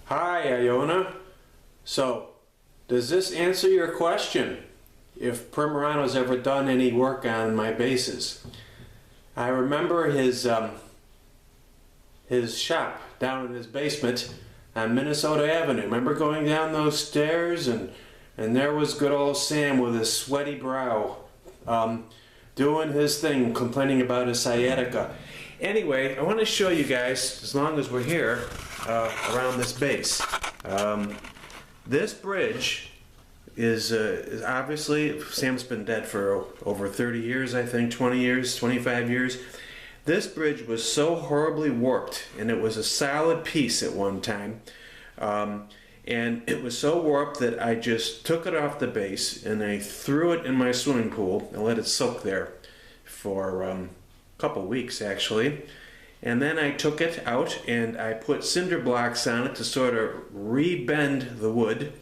Hi, Iona. So, does this answer your question? If Primerano's ever done any work on my bases? I remember his shop down in his basement on Minnesota Avenue. Remember going down those stairs and there was good old Sam with his sweaty brow, doing his thing, complaining about his sciatica. Anyway, I want to show you guys, as long as we're here, around this base. This bridge is obviously, Sam's been dead for over 30 years, I think, 20 years, 25 years. This bridge was so horribly warped, and it was a solid piece at one time. And it was so warped that I just took it off the base and I threw it in my swimming pool and let it soak there for a couple weeks actually. And then I took it out and I put cinder blocks on it to sort of re-bend the wood.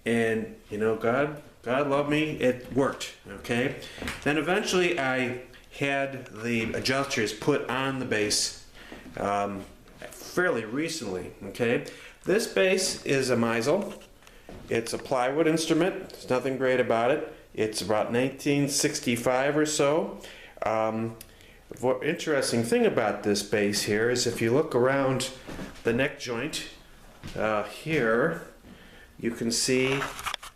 And you know, God love me, it worked, okay? Then eventually I had the adjusters put on the base fairly recently, okay? This base is a Meisel. It's a plywood instrument. There's nothing great about it. It's about 1965 or so. The interesting thing about this base here is if you look around the neck joint here, you can see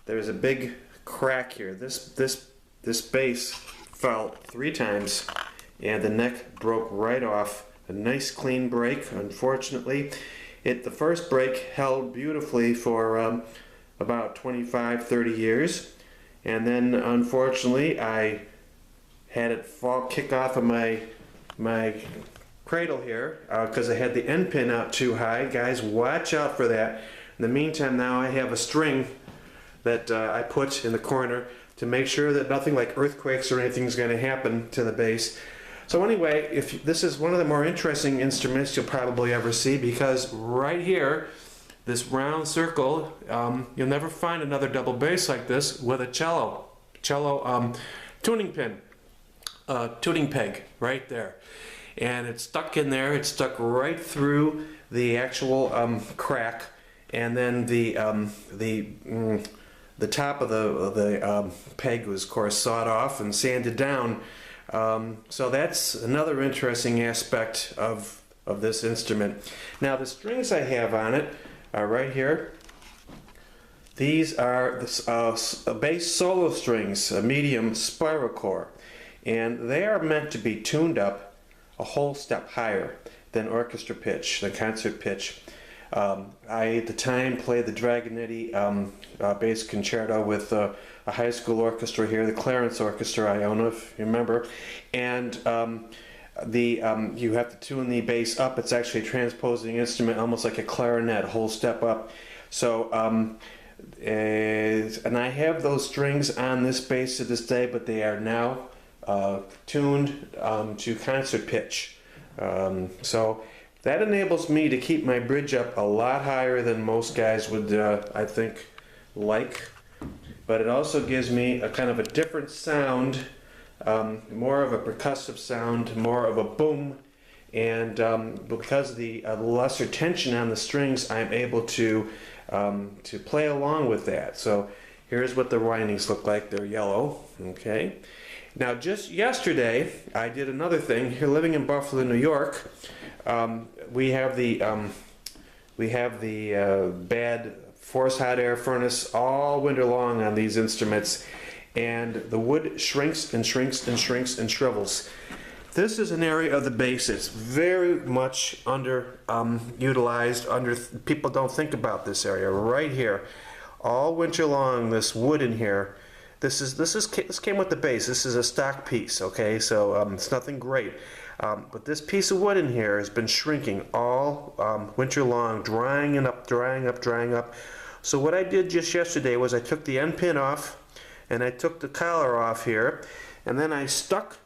there's a big crack here. This base fell 3 times and the neck broke right off. A nice clean break, unfortunately. The first break held beautifully for about 25-30 years, and then unfortunately I had it kick off of my cradle here because I had the end pin out too high. Guys, watch out for that. In the meantime, now I have a string that I put in the corner to make sure that nothing like earthquakes or anything is going to happen to the base. So anyway, this is one of the more interesting instruments you'll probably ever see, because right here, this round circle, you'll never find another double bass like this with a cello tuning pin, tuning peg right there. And it's stuck in there, it's stuck right through the actual crack, and then the top of the peg was of course sawed off and sanded down. So that's another interesting aspect of this instrument. Now the strings I have on it are right here. These are the bass solo strings, a medium spiral core, and they are meant to be tuned up a whole step higher than orchestra pitch, the concert pitch. I at the time played the Dragonetti bass concerto with a high school orchestra here, the Clarence Orchestra, Iona, if you remember, and you have to tune the bass up. It's actually a transposing instrument, almost like a clarinet, a whole step up. So, and I have those strings on this bass to this day, but they are now tuned to concert pitch. So that enables me to keep my bridge up a lot higher than most guys would, I think, like. But it also gives me a kind of a different sound, more of a percussive sound, more of a boom, and because of the lesser tension on the strings, I'm able to play along with that. So here's what the windings look like. They're yellow, okay? Now just yesterday, I did another thing. Here, living in Buffalo, New York, we have the bad forced hot air furnace all winter long on these instruments, and the wood shrinks and shrinks and shrinks and shrivels. This is an area of the bass that's very much utilized. People don't think about this area right here. All winter long, this wood in here. This came with the bass. This is a stock piece, okay? So it's nothing great. But this piece of wood in here has been shrinking all winter long, drying up. So what I did just yesterday was I took the end pin off and I took the collar off here, and then I put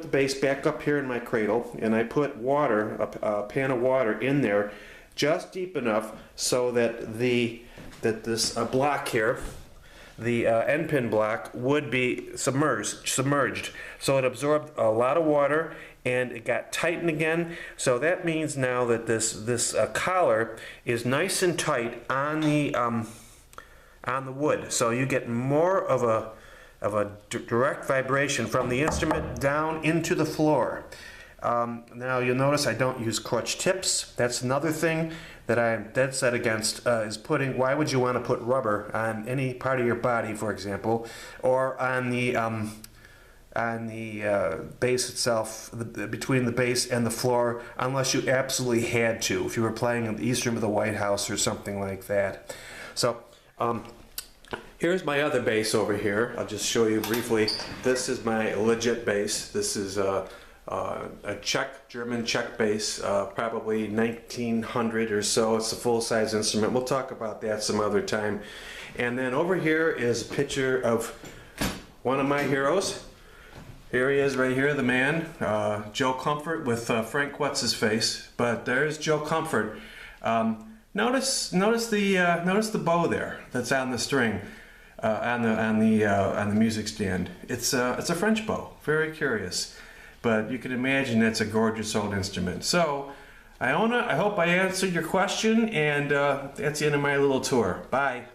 the bass back up here in my cradle, and I put water, a pan of water in there, just deep enough so that this block here, the end pin block, would be submerged. So it absorbed a lot of water and it got tightened again. So that means now that this collar is nice and tight on the wood. So you get more of a direct vibration from the instrument down into the floor. Now you'll notice I don't use crutch tips. That's another thing that I'm dead set against, is putting, why would you want to put rubber on any part of your body, for example, or on the base itself, between the base and the floor, unless you absolutely had to, if you were playing in the East Room of the White House or something like that. So here's my other bass over here. I'll just show you briefly. This is my legit bass. This is a German Czech bass, probably 1900 or so. It's a full-size instrument. We'll talk about that some other time. And then over here is a picture of one of my heroes. Here he is right here, the man, Joe Comfort with Frank What's-His-Face. But there's Joe Comfort. Notice the bow there that's on the string, on the music stand. It's a French bow. Very curious. But you can imagine it's a gorgeous old instrument. So, Iona, I hope I answered your question, and that's the end of my little tour. Bye.